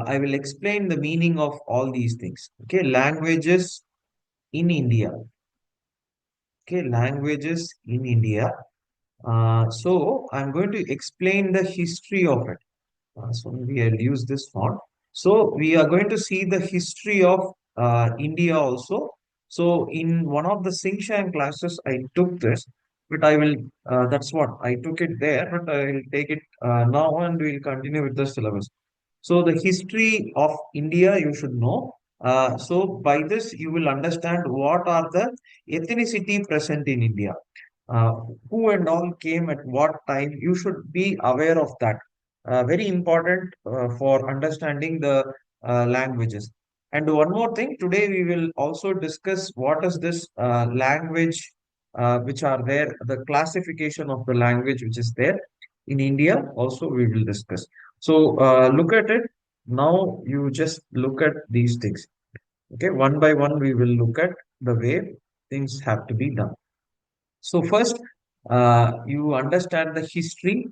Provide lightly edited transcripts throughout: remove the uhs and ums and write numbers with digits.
I will explain the meaning of all these things. Okay, languages in India. Okay, languages in India. So I'm going to explain the history of it. So maybe I'll use this font. So we are going to see the history of India also. So in one of the Singshan classes, I took this, but I will, that's what I took it there, but I will take it now and we'll continue with the syllabus. So the history of India, you should know. So by this, you will understand what are the ethnicity present in India. Uh, who and all came at what time. You should be aware of that. Very important for understanding the languages. And one more thing, today we will also discuss what is this language which are there, the classification of the language which is there in India. Also, we will discuss. So look at it. Now you just look at these things. Okay, one by one, we will look at the way things have to be done. So first, you understand the history.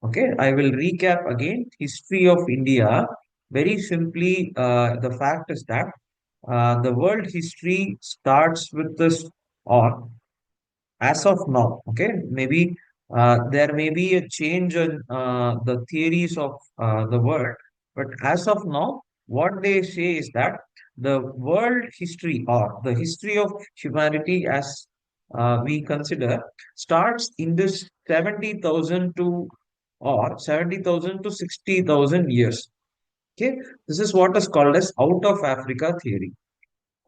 Okay, I will recap again. History of India. Very simply, the fact is that the world history starts with this, or as of now. Okay, maybe there may be a change in the theories of the world, but as of now, what they say is that the world history or the history of humanity, as we consider, starts in this 70,000 to or 70,000 to 60,000 years. Okay, this is what is called as out of Africa theory.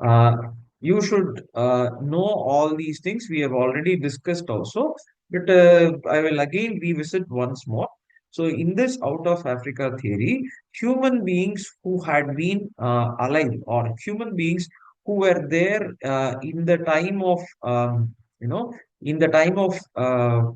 Uh, you should know all these things. We have already discussed also, but I will again revisit once more. So, in this out of Africa theory, human beings who had been alive, or human beings who were there in the time of, you know, in the time of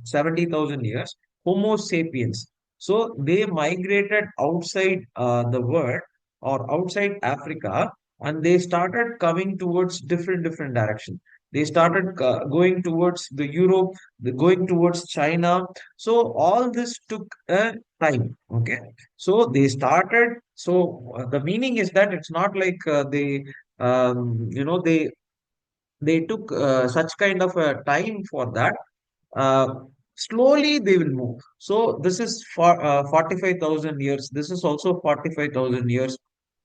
70,000 years, Homo sapiens. So, they migrated outside the world or outside Africa, and they started coming towards different direction. They started going towards the Europe, going towards China. So all this took a time. Okay, so they started. So the meaning is that it's not like they they took such kind of a time for that. uh, Slowly they will move. So this is for 45,000 years. This is also 45,000 years.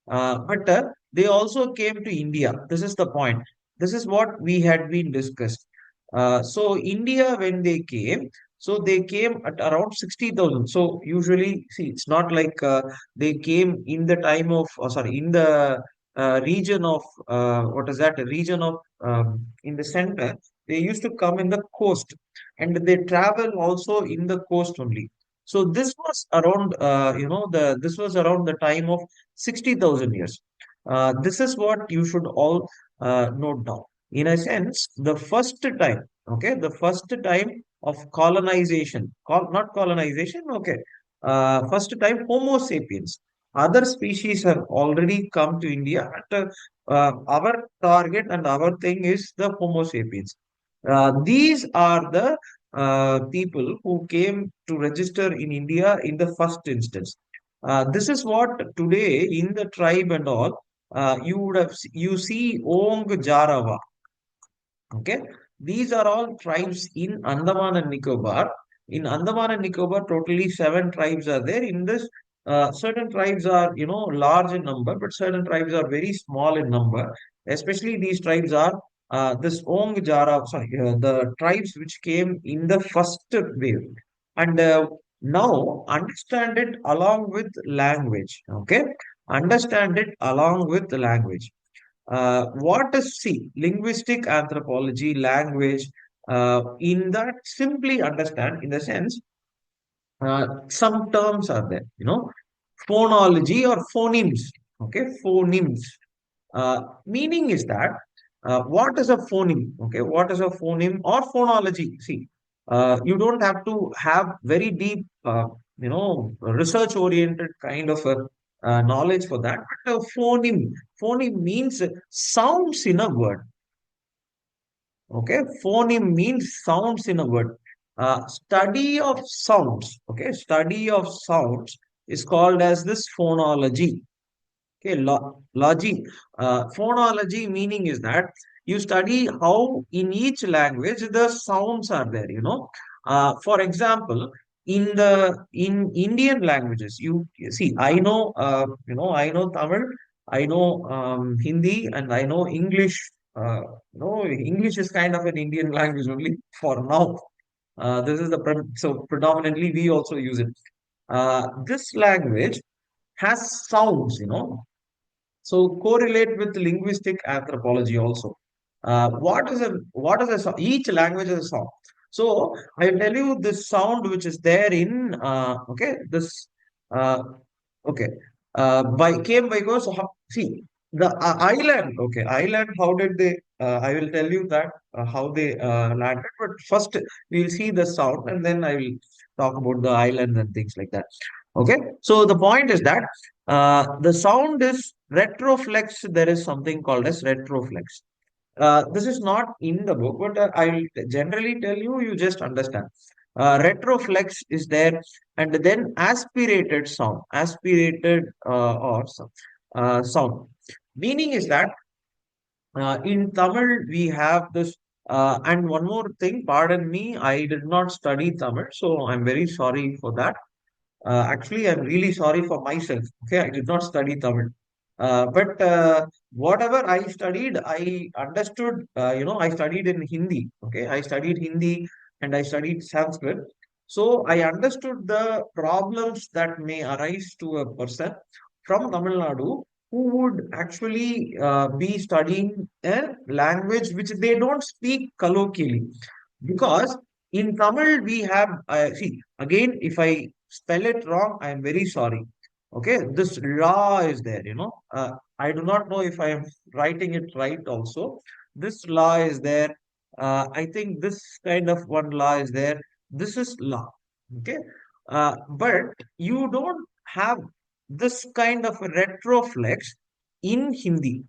But they also came to India. This is the point. This is what we had been discussed. So India, when they came, so they came at around 60,000. So usually, see, it's not like they came in the time of, sorry, in the region of, what is that? A region of, in the center. They used to come in the coast, and they travel also in the coast only. So this was around, this was around the time of 60,000 years. This is what you should all note down. In a sense, the first time, okay, the first time of colonization, not colonization, okay, first time Homo sapiens. Other species have already come to India. But, our target and our thing is the Homo sapiens. These are the people who came to register in India in the first instance. This is what today in the tribe and all, you would have you see Ong Jarawa. Okay, these are all tribes in Andaman and Nicobar. In Andaman and Nicobar, totally seven tribes are there. In this, certain tribes are large in number, but certain tribes are very small in number. Especially these tribes are this Ong Jara, sorry, the tribes which came in the first wave, and now understand it along with language. Okay, understand it along with the language. What is C? Linguistic anthropology, language. In that, simply understand in the sense, some terms are there, phonology or phonemes. Okay, phonemes. Meaning is that what is a phoneme? Okay, what is a phoneme or phonology? See, you don't have to have very deep, research-oriented kind of a knowledge for that. But phoneme means sounds in a word. Okay, phoneme means sounds in a word. Study of sounds. Okay, study of sounds. is called as this phonology. Okay, logy. Phonology meaning is that you study how in each language the sounds are there. For example, in Indian languages, you see, I know Tamil, I know Hindi, and I know English. English is kind of an Indian language only for now. This is so predominantly we also use it. This language has sounds, so correlate with linguistic anthropology also. Each language has a sound. So I'll tell you this sound which is there in uh, okay by came by goes. See the island. Okay, island. How did they? I will tell you that how they landed. But first we'll see the sound, and then I will talk about the island and things like that. Okay. So the point is that the sound is retroflex. There is something called as retroflex. This is not in the book, but I'll generally tell you, you just understand. Retroflex is there, and then aspirated sound, aspirated sound. Meaning is that in Tamil we have this, and one more thing, pardon me, I did not study Tamil, so I'm very sorry for that. Actually, I'm really sorry for myself. Okay, I did not study Tamil. But whatever I studied, I understood. I studied in Hindi. Okay, I studied Hindi and I studied Sanskrit. So I understood the problems that may arise to a person from Tamil Nadu who would actually be studying a language which they don't speak colloquially. Because in Tamil, we have, see, again, if I spell it wrong, I am very sorry. Okay, this law is there, I do not know if I am writing it right also. This law is there. I think this kind of one law is there. This is law. Okay. But you don't have this kind of a retroflex in Hindi.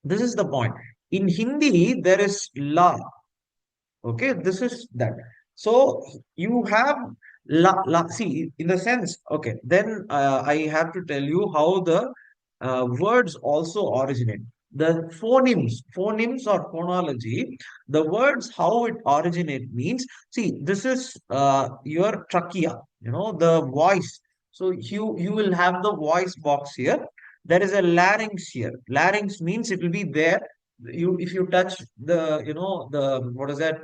This is the point. In Hindi, there is law. Okay, this is that. So you have see in the sense. Okay, then I have to tell you how the words also originate. The phonemes or phonology, the words how it originate means. See, this is your trachea. The voice. So you will have the voice box here. There is a larynx here. Larynx means it will be there. You if you touch the what is that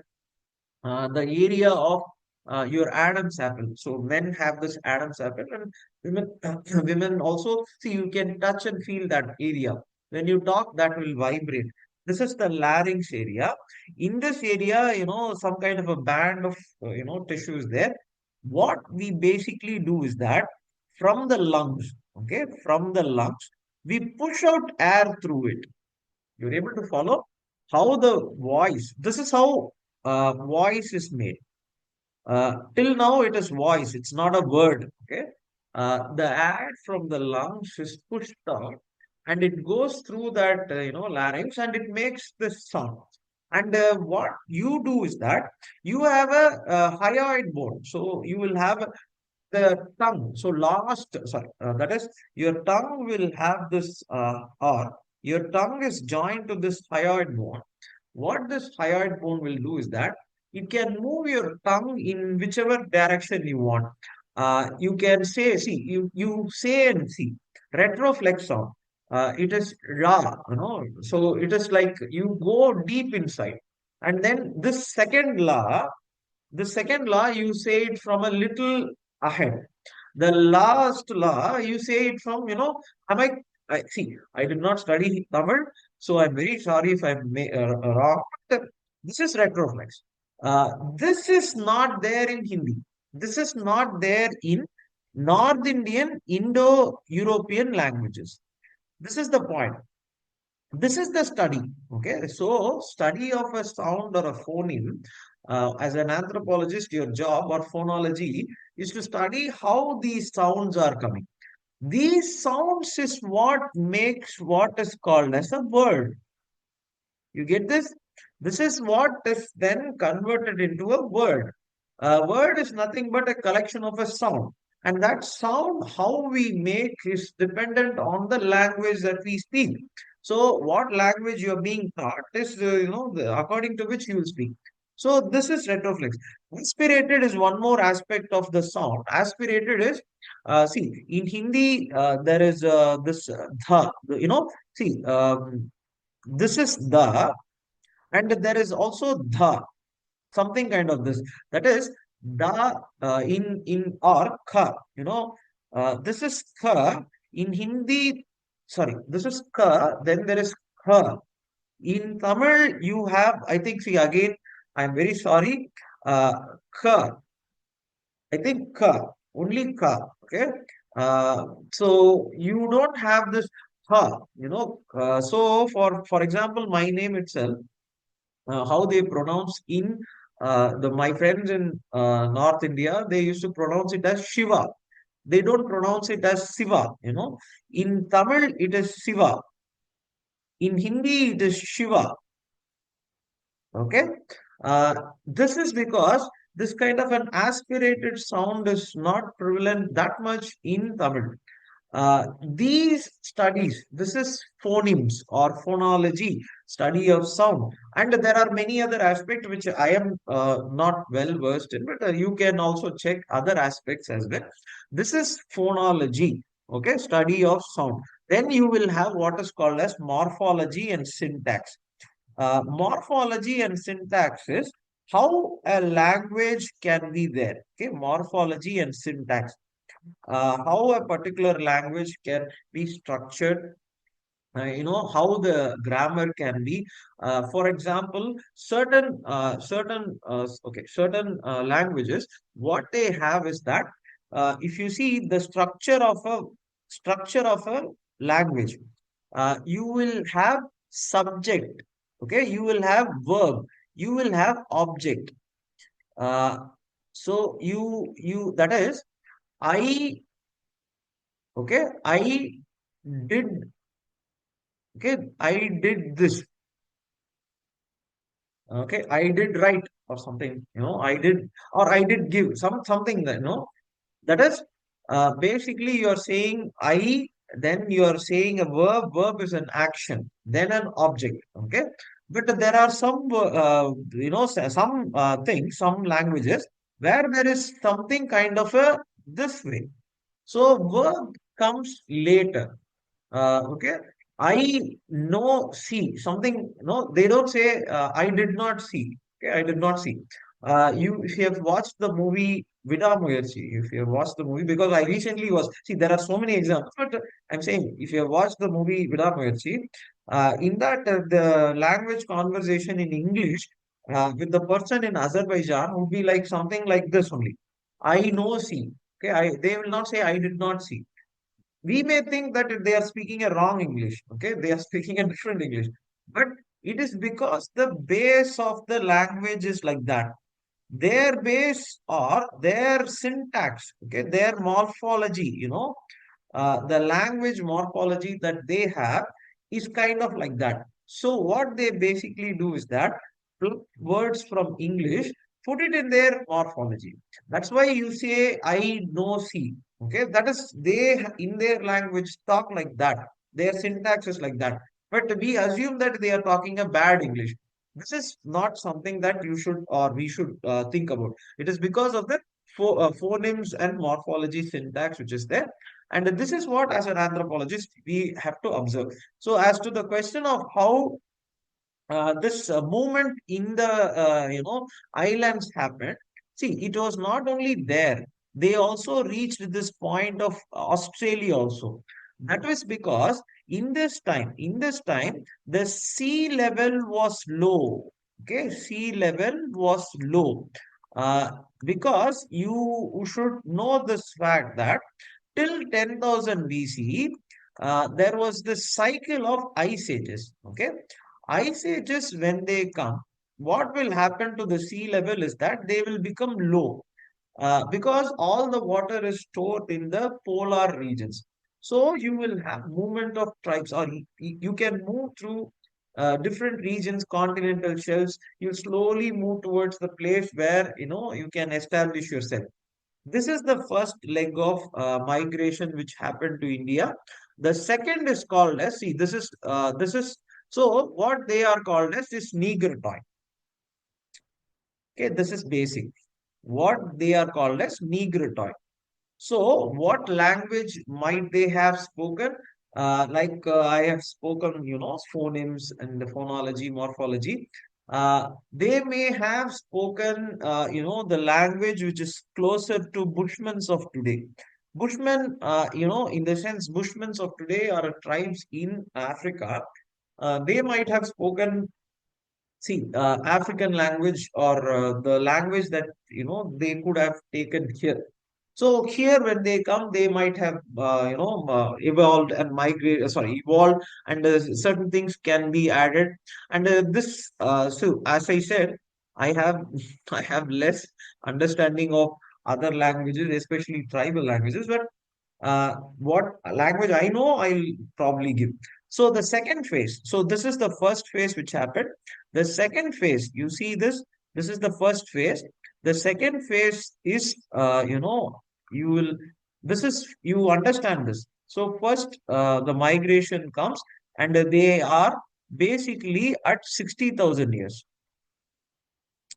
the area of your Adam's apple. So men have this Adam's apple, and women women also see you can touch and feel that area. When you talk, that will vibrate. This is the larynx area. In this area, some kind of a band of tissue is there. What we basically do is that from the lungs, okay, from the lungs, we push out air through it. You're able to follow how the voice. This is how voice is made. Till now, it is voice. It's not a word. Okay. The air from the lungs is pushed out, and it goes through that larynx, and it makes this sound. And what you do is that you have a hyoid bone. So you will have the tongue. So that is your tongue will have this or your tongue is joined to this hyoid bone. What this hyoid bone will do is that it can move your tongue in whichever direction you want. You can say, see, you say and see, retroflex sound. It is ra, so it is like you go deep inside. And then the second law, you say it from a little ahead. The last law, you say it from, am I see, I did not study Tamil, so I'm very sorry if I'm wrong. But this is retroflex. This is not there in Hindi. This is not there in North Indian, Indo-European languages. This is the point. This is the study. Okay, so study of a sound or a phoneme. As an anthropologist, your job or phonology is to study how these sounds are coming. These sounds is what makes what is called as a word. You get this? This is what is then converted into a word. A word is nothing but a collection of a sound. And that sound, how we make, is dependent on the language that we speak. So what language you're being taught is, according to which you will speak. So this is retroflex. Aspirated is one more aspect of the sound. Aspirated is, see, in Hindi, there is this see, this is the, and there is also the, something kind of this. That is the, in or kha. This is kha in Hindi. Sorry, this is ka. Then there is kha. In Tamil, you have, I think, see again, I'm very sorry. Uh, Ka, I think ka, only ka, okay? So you don't have this ha, so for example, my name itself, how they pronounce in my friends in North India, they used to pronounce it as Shiva. They don't pronounce it as Siva. In Tamil, it is Siva. In Hindi, it is Shiva. Okay. Uh, this is because this kind of an aspirated sound is not prevalent that much in Tamil. These studies, this is phonemes or phonology, study of sound. And there are many other aspects which I am not well versed in, but you can also check other aspects as well. This is phonology, okay, study of sound. Then you will have what is called as morphology and syntax. Morphology and syntax is how a language can be there. Okay, morphology and syntax. How a particular language can be structured, how the grammar can be. For example, certain languages, what they have is that, if you see the structure of a language, you will have subject, okay, you will have verb, you will have object. uh, so you that is, I, okay, I did, okay, I did this. Okay, I did write or something, I did, or I did give something that, that is, basically you're saying I, then you're saying a verb is an action, then an object. Okay, but there are some, some things, some languages where there is something kind of a this way. So verb comes later. Okay, I know see something. No, they don't say I did not see. Okay, I did not see. If you have watched the movie Vida Muyarchi, if you have watched the movie, because I recently was, see, there are so many examples, but I'm saying if you have watched the movie Vida Muyarchi, in that the language conversation in English with the person in Azerbaijan would be like something like this only. I know see. Okay, they will not say I did not see. We may think that they are speaking a wrong English, okay? They are speaking a different English. But it is because the base of the language is like that. Their base or their syntax, okay, their morphology, the language morphology that they have is kind of like that. So what they basically do is that pluck words from English, put it in their morphology. That's why you say I know see. Okay, that is they in their language talk like that. Their syntax is like that. But we assume that they are talking a bad English. This is not something that you should or we should think about. It is because of the phonemes and morphology syntax which is there. And this is what, as an anthropologist, we have to observe. So, as to the question of how this movement in the islands happened, see, it was not only there; they also reached this point of Australia also. That was because in this time, the sea level was low. Okay, sea level was low. Uh, because you should know this fact that till 10,000 BC, there was this cycle of ice ages. Okay, ice ages, when they come, what will happen to the sea level is that they will become low, because all the water is stored in the polar regions. So you will have movement of tribes, or you can move through different regions, continental shelves. You slowly move towards the place where you can establish yourself. This is the first leg of migration which happened to India. The second is called as, see, this is so what they are called as is Negrotoid. Okay, this is basic. What they are called as Negrotoid. So, what language might they have spoken? I have spoken, phonemes and the phonology, morphology. They may have spoken, the language which is closer to Bushmans of today. Bushmen, in the sense, Bushmans of today are tribes in Africa. They might have spoken, see, African language or the language that, they could have taken here. So here, when they come, they might have, evolved and evolved, and certain things can be added. And so as I said, I have, I have less understanding of other languages, especially tribal languages, but what language I know, I'll probably give. So the second phase, so this is the first phase which happened. The second phase, you see this, this is the first phase. The second phase is, you will, this is, you understand this. So first, the migration comes, and they are basically at 60,000 years.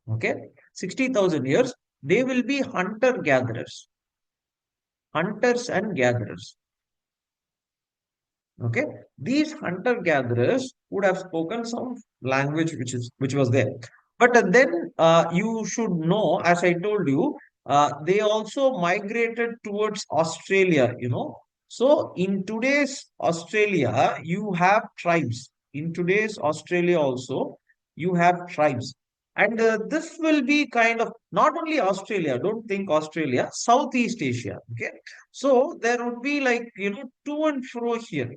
Okay, 60,000 years, they will be hunter-gatherers, hunters and gatherers. Okay, these hunter-gatherers would have spoken some language which was there. But then you should know, as I told you, they also migrated towards Australia, So in today's Australia, you have tribes. In today's Australia also, you have tribes. And this will be kind of not only Australia, don't think Australia, Southeast Asia. Okay. So there would be like, to and fro here.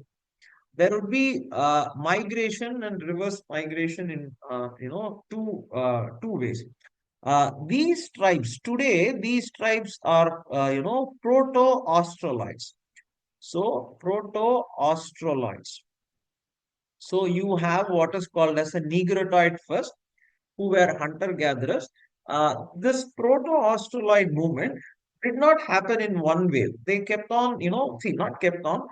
There would be migration and reverse migration in, two ways. These tribes today, these tribes are, proto-Australoids. So proto-Australoids. So you have what is called as a Negrotoid first, who were hunter-gatherers. This proto-Australoid movement did not happen in one wave. They kept on, not kept on.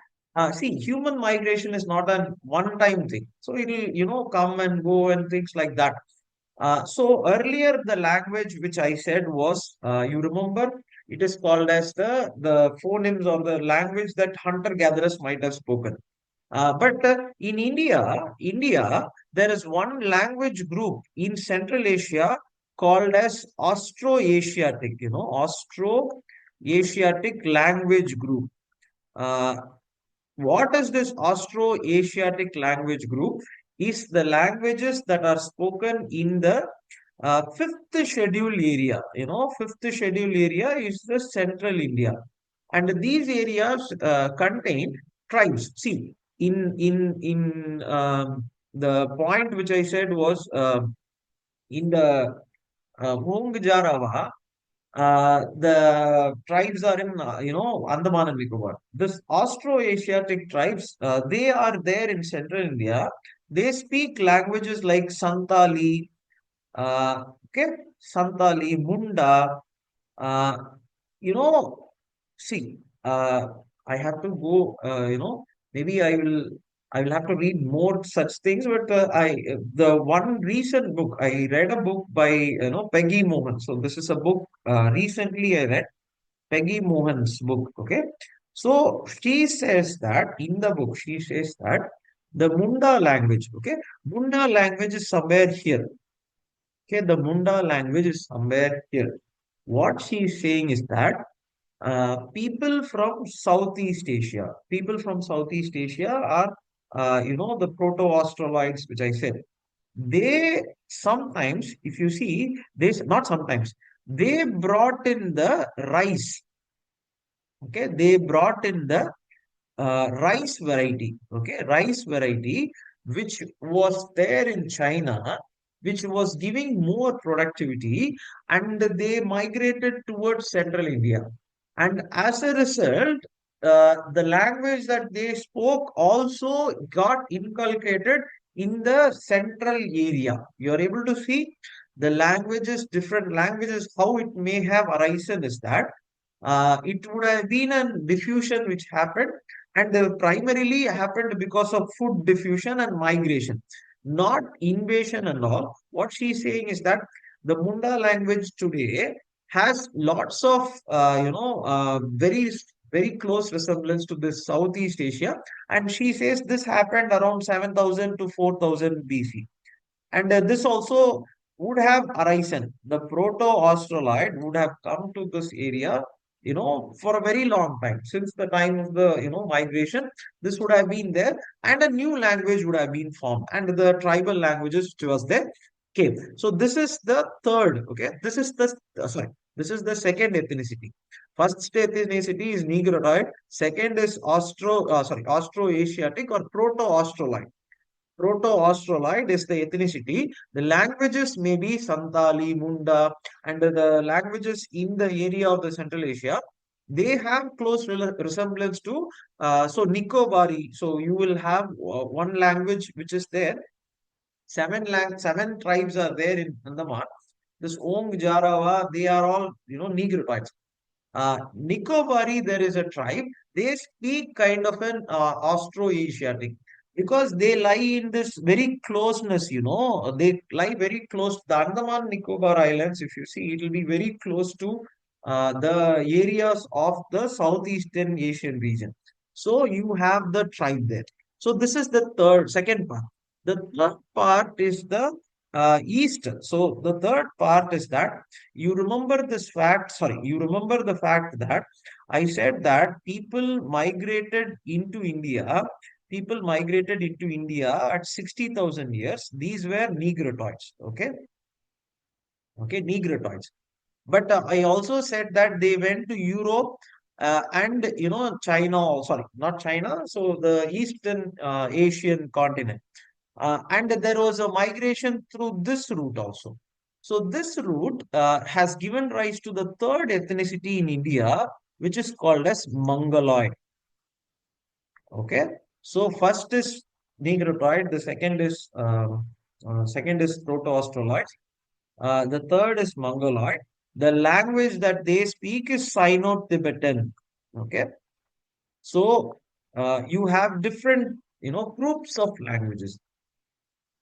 Human migration is not a one-time thing. So it will, come and go and things like that. So earlier, the language which I said was, you remember, it is called as the phonemes or the language that hunter-gatherers might have spoken. But in India, there is one language group in Central Asia called as Austro-Asiatic, Austro-Asiatic language group. Uh, what is this Austro-Asiatic language group? Is the languages that are spoken in the fifth schedule area. Fifth schedule area is the Central India, and these areas contain tribes. See, in the point which I said was in the Hong Jarawa, the tribes are in, Andaman and Nicobar. This Austro-Asiatic tribes, they are there in Central India. They speak languages like Santali, uh, okay, Santali, Munda, uh, you know, see, I have to go, maybe I will have to read more such things, but the one recent book, I read a book by, Peggy Mohan. So this is a book, recently I read Peggy Mohan's book. Okay. So she says that in the book, she says that the Munda language, okay, Munda language is somewhere here. Okay, the Munda language is somewhere here. What she is saying is that people from Southeast Asia are, the Proto-Australoids, which I said. They sometimes, if you see, not sometimes, they brought in the rice. Okay, they brought in the rice variety. Okay, rice variety, which was there in China, which was giving more productivity, and they migrated towards Central India. And as a result, the language that they spoke also got inculcated in the central area. You are able to see the languages, different languages, how it may have arisen is that. It would have been a diffusion which happened, and primarily happened because of food diffusion and migration, not invasion and all. What she's saying is that the Munda language today has lots of, very close resemblance to this Southeast Asia, and she says this happened around 7,000 to 4,000 BC. And this also would have arisen. The proto-Australoid would have come to this area, for a very long time. Since the time of the, migration, this would have been there, and a new language would have been formed. And the tribal languages which was there came. So this is the third, okay? This is the second ethnicity. First ethnicity is Negroid. Second is Austro-Asiatic or Proto-Australoid. Proto-Australoid is the ethnicity. The languages may be Santali, Munda, and the languages in the area of the Central Asia. They have close resemblance to Nicobari. So you will have one language which is there. Seven tribes are there in Andaman. This Ong, Jarawa, they are all Negroids. Nicobari, there is a tribe. They speak kind of an Austro-Asiatic because they lie in this very closeness, They lie very close. The Andaman Nicobar Islands, if you see, it will be very close to the areas of the Southeastern Asian region. So you have the tribe there. So this is the second part. The third part is the east. So the third part is that you remember the fact that I said that people migrated into India at 60,000 years. These were Negroids, okay, Negroids. But I also said that they went to Europe and, China, sorry, not China, so the Eastern Asian continent. And there was a migration through this route also. So this route has given rise to the third ethnicity in India, which is called as Mongoloid. Okay. So first is Negroid, the second is Proto-Australoid, the third is Mongoloid. The language that they speak is Sino-Tibetan. Okay. So you have different, groups of languages.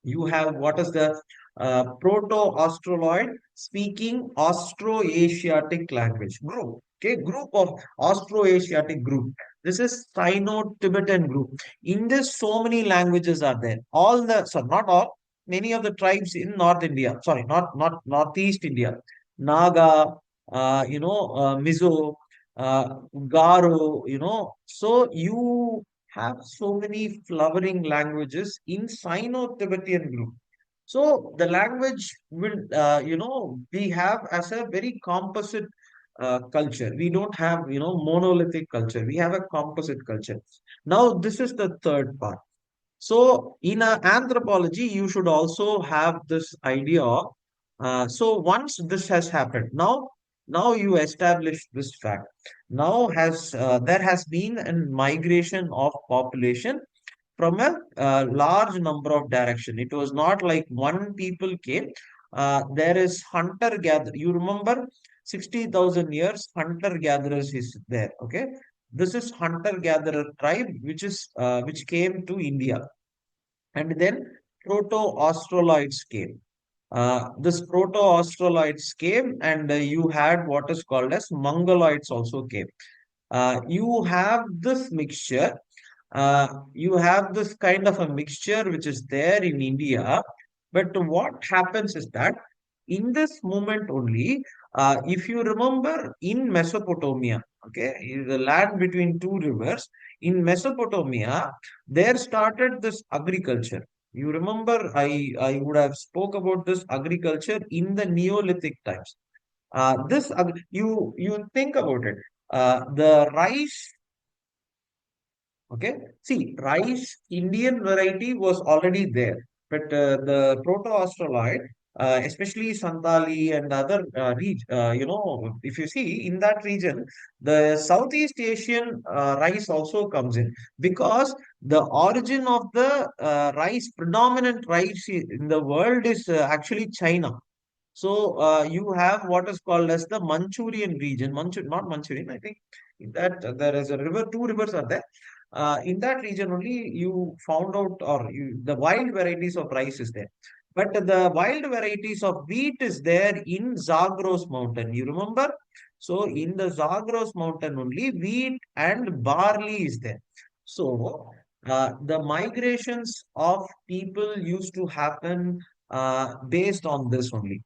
You have what is the Proto-Australoid speaking Austro-Asiatic language group. Okay, group of Austro-Asiatic group. This is Sino-Tibetan group. In this, so many languages are there. Not all, many of the tribes in North India, sorry, not Northeast India, Naga, Mizo, Garo, so you have so many flowering languages in Sino-Tibetan group. So the language will, we have as a very composite culture. We don't have, monolithic culture. We have a composite culture. Now, this is the third part. So in anthropology, you should also have this idea. So once this has happened, now you establish this fact. Now there has been a migration of population from a large number of direction. It was not like one people came. There is hunter gatherer. You remember 60,000 years hunter gatherers is there. Okay, this is hunter gatherer tribe which came to India, and then proto-Australoids came. This proto-Australoids came, and you had what is called as Mongoloids also came. You have this mixture. You have this kind of a mixture which is there in India. But what happens is that in this moment only, if you remember in Mesopotamia, okay, in the land between two rivers, in Mesopotamia, there started this agriculture. You remember, I would have spoke about this agriculture in the Neolithic times. You think about it. The rice. Okay. See, rice, Indian variety was already there, but the Proto-Australoid, especially Santali and other if you see in that region, the Southeast Asian rice also comes in because the origin of the predominant rice in the world is actually China. So you have what is called as the Manchurian region. Not Manchurian, I think that there is a river, two rivers are there. In that region only you found out, or the wild varieties of rice is there. But the wild varieties of wheat is there in Zagros mountain. You remember? So in the Zagros mountain only wheat and barley is there. So the migrations of people used to happen based on this only.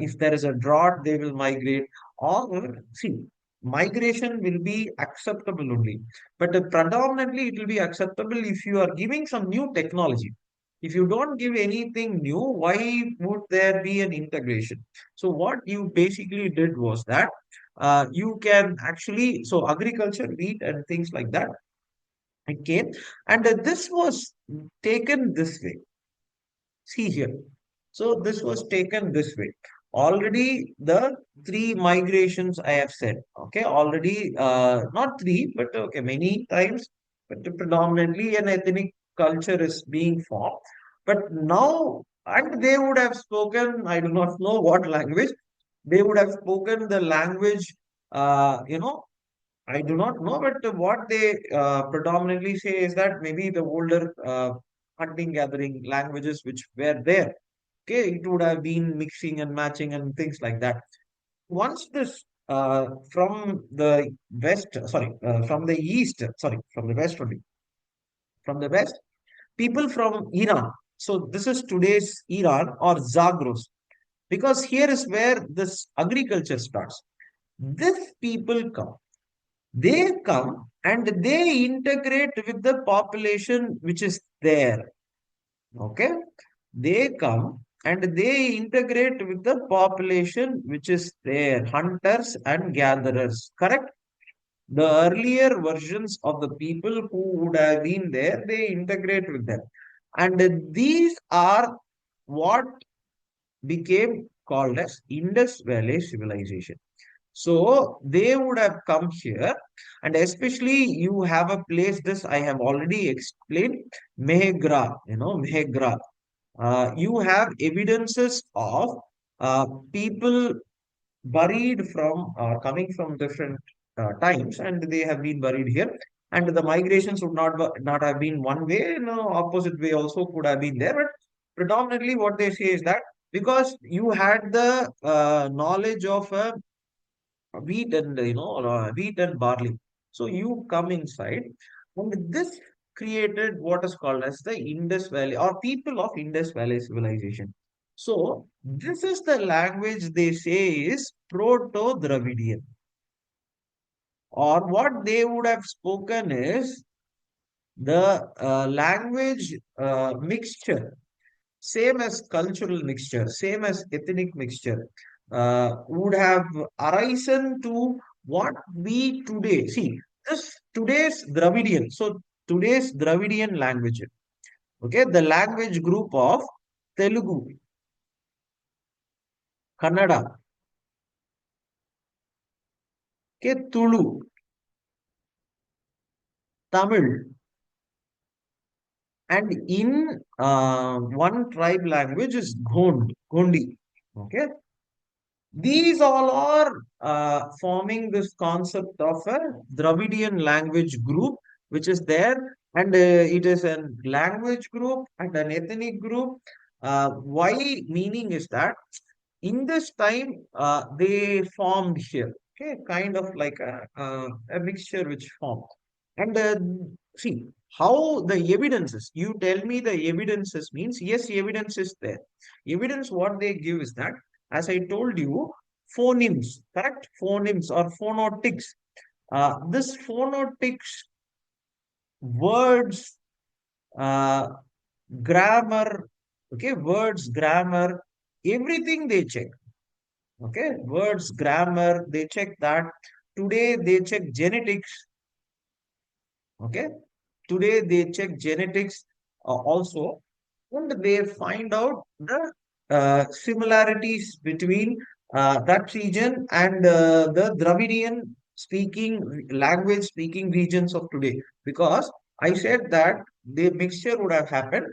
If there is a drought, they will migrate. Or see, migration will be acceptable only, but predominantly it will be acceptable if you are giving some new technology. If you don't give anything new, why would there be an integration? So what you basically did was that you can actually, so agriculture, wheat and things like that, it came, and this was taken this way. See here. So this was taken this way. Already the three migrations I have said. Okay, already not three, but okay, many times, but predominantly an ethnic culture is being formed. But now, and they would have spoken, I do not know what language, they would have spoken the language, I do not know, but what they predominantly say is that maybe the older hunting gathering languages which were there, okay, it would have been mixing and matching and things like that. Once this from the west, sorry, from the east, sorry, from the west only, from the west, people from Iran. So this is today's Iran or Zagros, because here is where this agriculture starts. This people come. They come and they integrate with the population which is there. Okay. They come and they integrate with the population which is there. Hunters and gatherers. Correct? The earlier versions of the people who would have been there, they integrate with them. And these are what became called as Indus Valley civilization. So they would have come here, and especially you have a place, this I have already explained, Mehegra, Mehegra. You have evidences of people buried from coming from different times, and they have been buried here. And the migrations would not have been one way, opposite way also could have been there. But predominantly, what they say is that because you had the knowledge of wheat and wheat and barley. So you come inside, and this created what is called as the Indus Valley or people of Indus Valley civilization. So this is the language they say is Proto-Dravidian, or what they would have spoken is the language mixture, same as cultural mixture, same as ethnic mixture, would have arisen to what we today see. This today's Dravidian, so today's Dravidian language, okay, the language group of Telugu, Kannada, okay, Tulu, Tamil, and in one tribe language is Gondi, okay. These all are forming this concept of a Dravidian language group, which is there, and it is a language group and an ethnic group. Why meaning is that in this time they formed here, okay, kind of like a mixture which formed. And see how the evidences, you tell me the evidences means, yes, evidence is there. Evidence what they give is that, as I told you, phonemes, correct? Phonemes or phonetics. This phonetics, words, uh, grammar, okay, words, grammar, everything they check. Okay, words, grammar, they check that. Today they check genetics. Okay, today they check genetics also, and they find out the similarities between that region and the Dravidian speaking language speaking regions of today. Because I said that the mixture would have happened,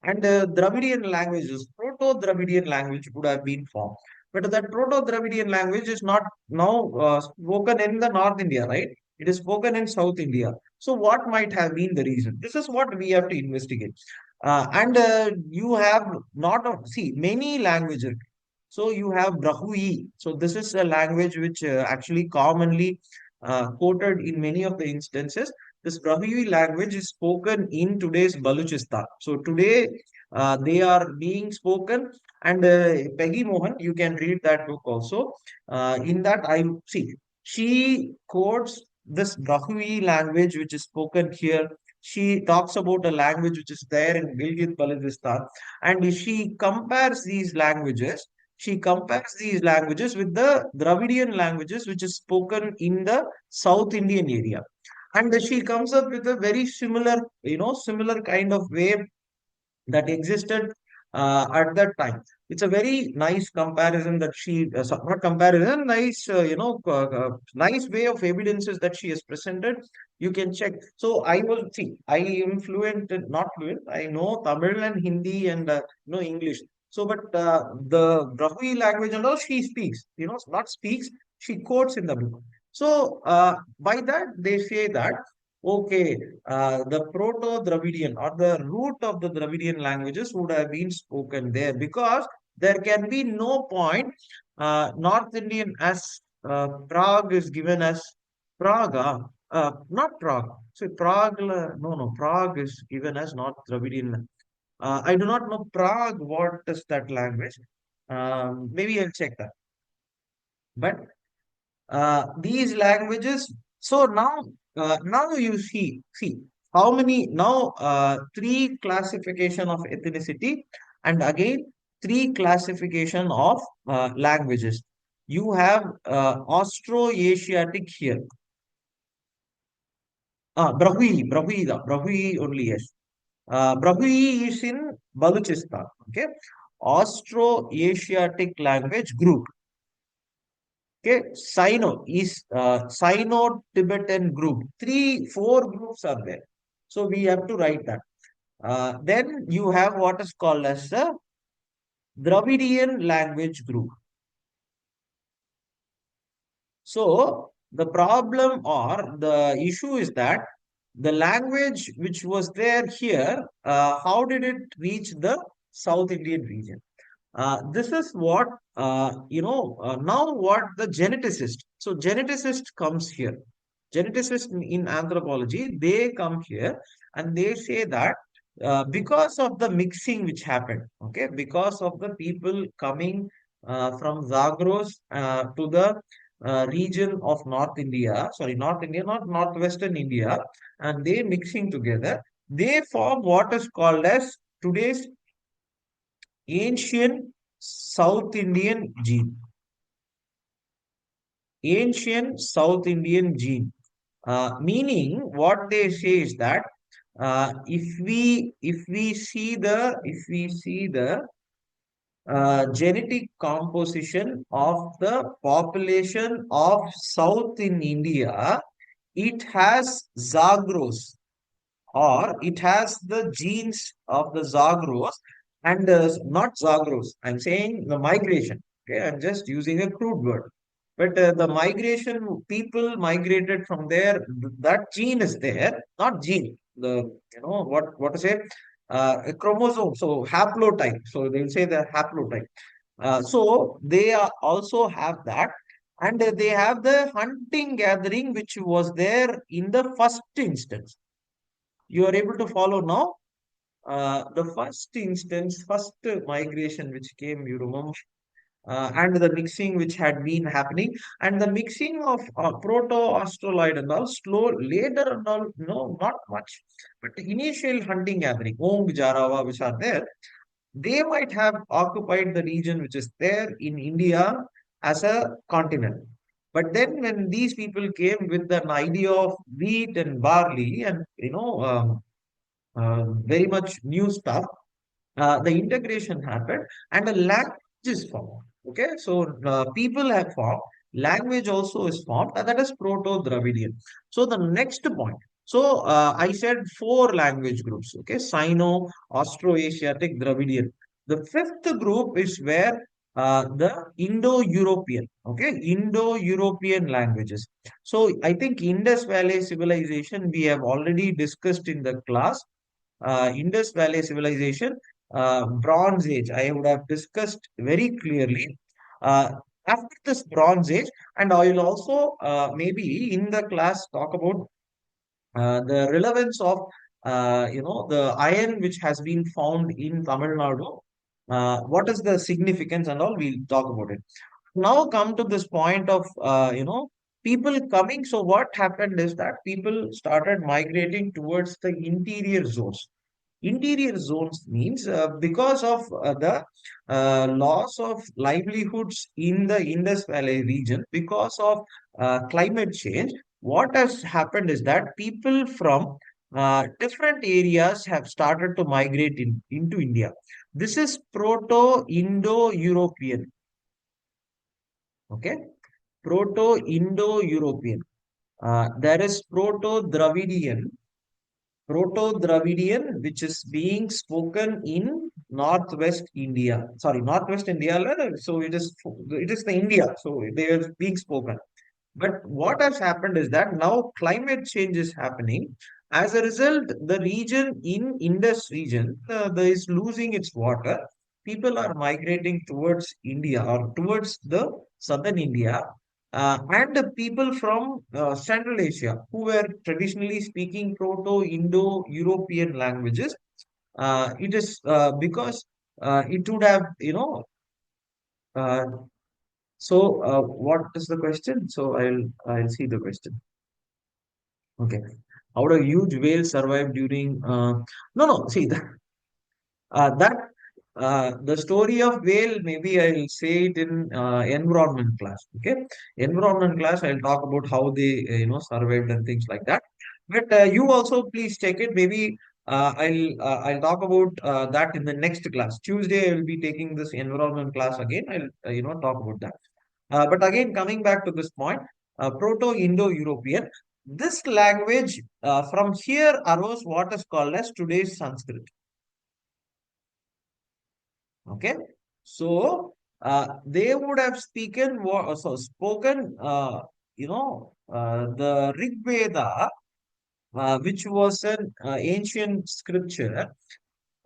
and Dravidian languages, Proto-Dravidian language would have been formed. But that Proto-Dravidian language is not now spoken in the North India, right? It is spoken in South India. So what might have been the reason? This is what we have to investigate. And you have not see many languages. So you have Brahui. So this is a language which actually commonly quoted in many of the instances. This Brahui language is spoken in today's Baluchistan. So today they are being spoken, and Peggy Mohan, you can read that book also. In that, I see she quotes this Brahui language which is spoken here. She talks about a language which is there in Gilgit Baltistan, and she compares these languages with the Dravidian languages which is spoken in the South Indian area. And she comes up with a very similar kind of way that existed at that time. It's a very nice comparison that not comparison, nice, nice way of evidences that she has presented. You can check. So I am fluent, not fluent. I know Tamil and Hindi and English. So, but the Brahmi language and all she speaks, not speaks, she quotes in the book. So, by that they say that okay, the Proto-Dravidian or the root of the Dravidian languages would have been spoken there because there can be no point. North Indian as Prague is given as Praga, not Prague. So Prague, no, Prague is given as North Dravidian. I do not know Prague. What is that language? Maybe I'll check that. But these languages. So now you see how many now three classification of ethnicity and again three classification of languages. You have Austro-Asiatic here. Brahui only, yes. Brahui is in Baluchistan. Okay, Austro-Asiatic language group. Okay, Sino-Tibetan group. Four groups are there. So we have to write that. Then you have what is called as the Dravidian language group. So the problem or the issue is that the language which was there here, how did it reach the South Indian region? This is what now what the geneticist. So geneticist comes here. Geneticists in anthropology, they come here and they say that because of the mixing which happened, okay, because of the people coming from Zagros to the region of North India, sorry, North India, not Northwestern India, and they mixing together, they form what is called as today's ancient South Indian gene. Ancient South Indian gene. Meaning what they say is that if we see the genetic composition of the population of South in India, it has Zagros or it has the genes of the Zagros and not Zagros. I'm saying the migration. Okay, I'm just using a crude word. But the migration, people migrated from there, that gene is there, not gene. What to say? A chromosome, so haplotype. So they'll say the haplotype. So they also have that. And they have the hunting gathering, which was there in the first instance. You are able to follow now. The first migration which came, you remember, and the mixing which had been happening, and the mixing of proto-australoid and all slow later and all, no, not much, but the initial hunting gathering, Ong, Jarawa, which are there, they might have occupied the region which is there in India as a continent. But then when these people came with an idea of wheat and barley and very much new stuff, the integration happened and a language is formed. Okay, so people have formed, language also is formed, and that is Proto-Dravidian. So the next point. So I said four language groups. Okay, Sino, Austro-Asiatic, Dravidian. The fifth group is where the Indo-European, okay, Indo-European languages. So I think Indus Valley civilization we have already discussed in the class. Indus Valley civilization, Bronze Age, I would have discussed very clearly. Uh, After this Bronze Age, and I will also maybe in the class talk about the relevance of the iron which has been found in Tamil Nadu. What is the significance and all? We'll talk about it. Now come to this point of people coming. So what happened is that people started migrating towards the interior zones. Interior zones means because of the loss of livelihoods in the Indus Valley region, because of climate change, what has happened is that people from different areas have started to migrate into India. This is Proto-Indo-European, okay? Proto-Indo-European. There is Proto-Dravidian, which is being spoken in Northwest India. Sorry, Northwest India. So it is the India. So they are being spoken. But what has happened is that now climate change is happening. As a result, the region in Indus region is losing its water. People are migrating towards India or towards the southern India, and the people from Central Asia who were traditionally speaking Proto-Indo-European languages. It is because it would have, uh, what is the question? So I'll see the question. Okay. How would a huge whale survive during no no see that the story of whale, maybe I'll say it in environment class. Okay. Environment class, I'll talk about how they survived and things like that. But you also please check it. Maybe I'll talk about that in the next class. Tuesday I will be taking this environment class again. I'll talk about that. But again, coming back to this point, Proto-Indo-European, this language from here arose what is called as today's Sanskrit. Okay, so they would have spoken, the Rig Veda, which was an ancient scripture.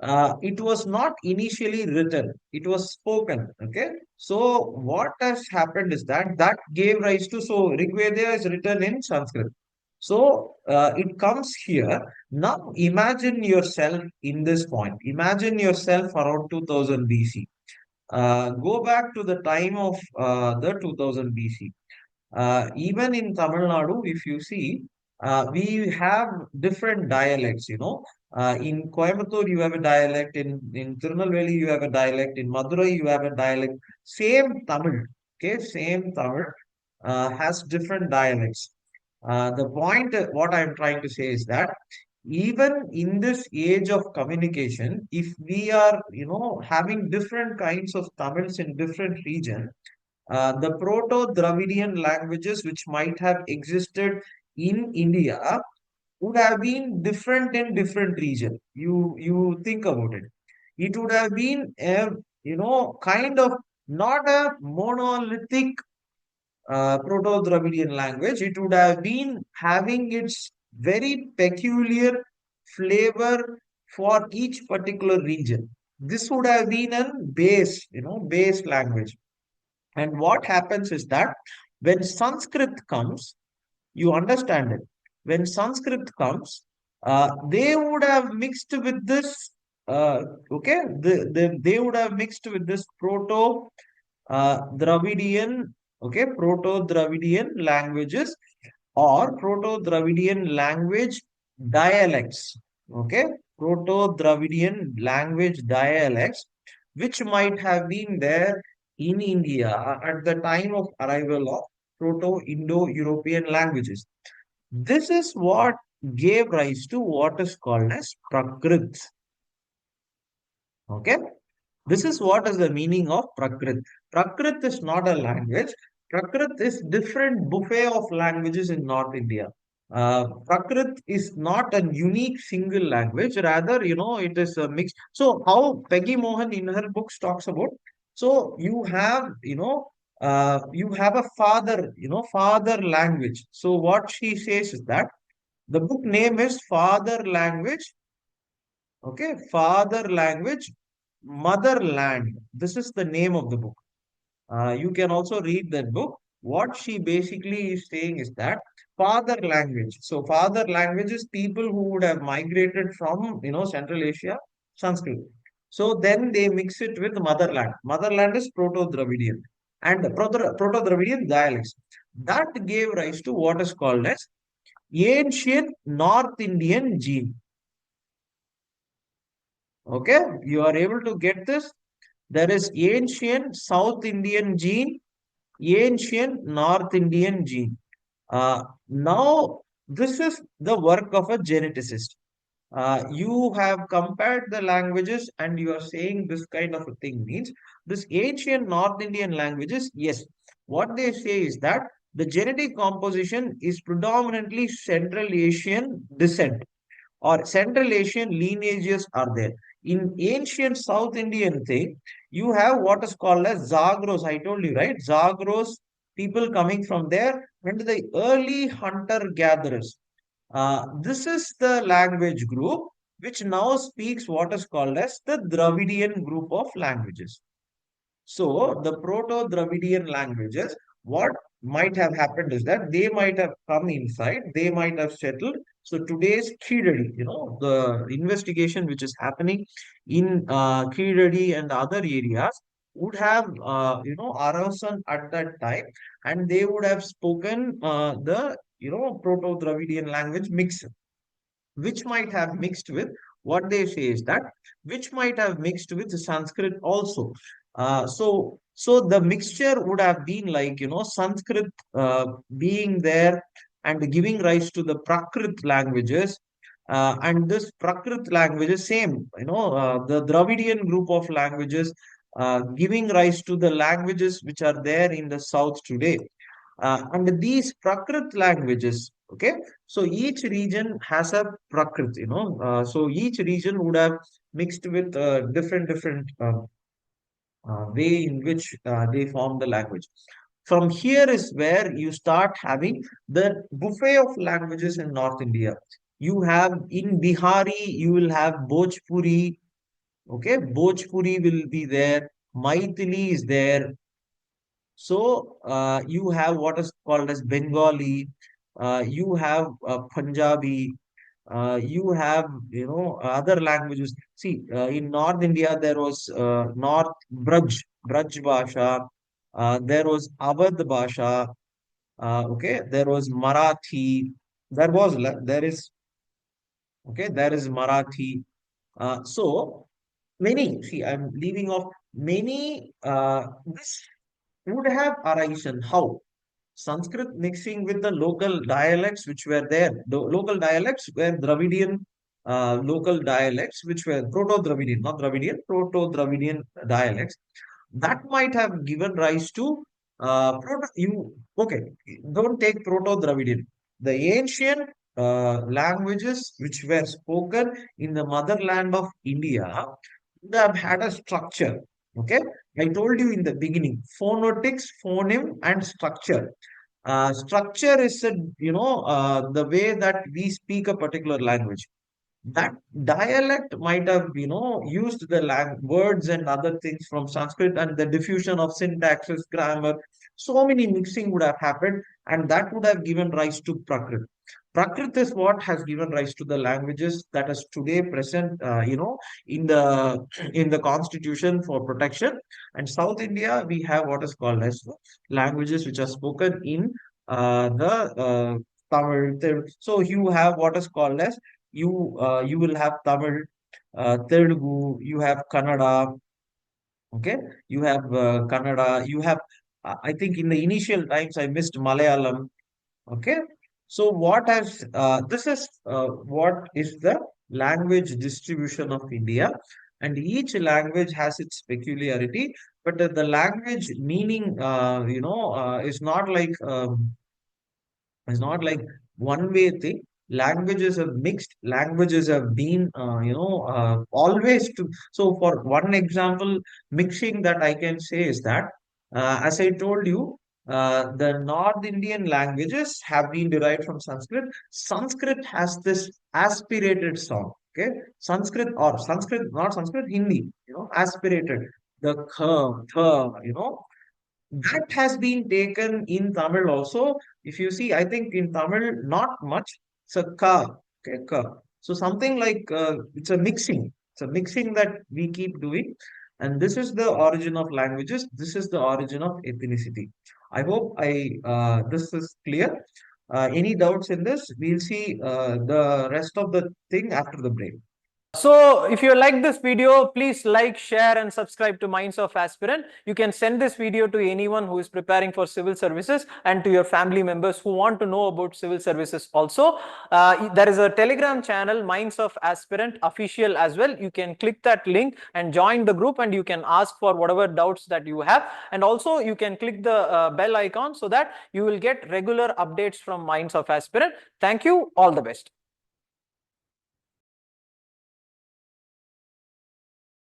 It was not initially written, it was spoken. Okay, so what has happened is that gave rise to, so Rigveda is written in Sanskrit. So it comes here. Now imagine yourself in this point. Imagine yourself around 2000 BC. Go back to the time of the 2000 BC. Even in Tamil Nadu, if you see, we have different dialects, in Coimbatore, you have a dialect. In Tirunelveli, you have a dialect. In Madurai, you have a dialect. Same Tamil, okay? Same Tamil has different dialects. The point, what I'm trying to say is that even in this age of communication, if we are, having different kinds of Tamils in different regions, the Proto-Dravidian languages which might have existed in India would have been different in different region. You think about it. It would have been a kind of not a monolithic Proto-Dravidian language. It would have been having its very peculiar flavor for each particular region. This would have been a base language. And what happens is that when Sanskrit comes, you understand it. When Sanskrit comes, they would have mixed with this, okay, they would have mixed with this Dravidian, okay, Proto-Dravidian languages or Proto-Dravidian language dialects, okay, Proto-Dravidian language dialects, which might have been there in India at the time of arrival of Proto-Indo-European languages. This is what gave rise to what is called as Prakrit. Okay, this is what is the meaning of Prakrit. Prakrit is not a language. Prakrit is different buffet of languages in North India. Prakrit is not a unique single language. Rather, it is a mix. So, how Peggy Mohan in her books talks about? So you have a father, father language. So what she says is that the book name is Father Language, okay, Father Language, Motherland. This is the name of the book. You can also read that book. What she basically is saying is that father language. So father language is people who would have migrated from, Central Asia, Sanskrit. So then they mix it with motherland. Motherland is Proto-Dravidian and Proto-Dravidian dialects. That gave rise to what is called as ancient North Indian gene. Okay, you are able to get this. There is ancient South Indian gene, ancient North Indian gene. Now, this is the work of a geneticist. You have compared the languages and you are saying this kind of a thing means this ancient North Indian languages, yes, what they say is that the genetic composition is predominantly Central Asian descent or Central Asian lineages are there. In ancient South Indian thing, you have what is called as Zagros. I told you, right? Zagros, people coming from there, and the early hunter-gatherers. This is the language group which now speaks what is called as the Dravidian group of languages. So the Proto-Dravidian languages, what might have happened is that they might have come inside, they might have settled. So today's Kidadi, the investigation which is happening in Kidadi and other areas would have, arisen at that time, and they would have spoken the, Proto-Dravidian language mix, which might have mixed with what they say is that which might have mixed with Sanskrit also. So the mixture would have been like Sanskrit being there and giving rise to the Prakrit languages. And this Prakrit languages, same, the Dravidian group of languages giving rise to the languages which are there in the south today. And these Prakrit languages, okay, so each region has a Prakrit, so each region would have mixed with different way in which they form the language. From here is where you start having the buffet of languages in North India. You have in Bihari, you will have Bhojpuri, okay, Bhojpuri will be there, Maithili is there, so you have what is called as Bengali, you have Punjabi, you have other languages. See, in North India there was North Braj Bhasha, there was Awadh Bhasha, okay, there was Marathi, there is there is Marathi. So many. See, I'm leaving off many. This would have arisen. How? Sanskrit mixing with the local dialects which were there. The local dialects were Dravidian local dialects which were Proto-Dravidian, not Dravidian, Proto-Dravidian dialects. That might have given rise to okay, don't take Proto-Dravidian. The ancient languages which were spoken in the motherland of India, they have had a structure. Okay, I told you in the beginning, phonetics, phoneme, and structure. Structure is the way that we speak a particular language. That dialect might have used the words and other things from Sanskrit, and the diffusion of syntaxes, grammar, so many mixing would have happened, and that would have given rise to Prakrit. Prakrit is what has given rise to the languages that is today present, in the in the constitution for protection. And South India, we have what is called as languages which are spoken in the Tamil. So you have what is called as you will have Tamil, Telugu, you have Kannada, okay, you have Kannada, you have I think in the initial times I missed Malayalam, okay. So what has this is what is the language distribution of India, and each language has its peculiarity, but the language meaning is not like one way thing. languages are mixed, languages have been, always to. So for one example, mixing that I can say is that, as I told you, the North Indian languages have been derived from Sanskrit. Sanskrit has this aspirated sound. Okay, Sanskrit, not Sanskrit, Hindi, aspirated. The kha, tha, that has been taken in Tamil also. If you see, I think in Tamil, not much. It's a ka, okay, ka. So something like it's a mixing. It's a mixing that we keep doing. And this is the origin of languages. This is the origin of ethnicity. I hope I this is clear. Any doubts in this? We'll see the rest of the thing after the break. So if you like this video, please like, share and subscribe to Minds of Aspirant. You can send this video to anyone who is preparing for civil services and to your family members who want to know about civil services also. There is a Telegram channel, Minds of Aspirant official as well. You can click that link and join the group, and you can ask for whatever doubts that you have. And also you can click the bell icon so that you will get regular updates from Minds of Aspirant. Thank you. All the best.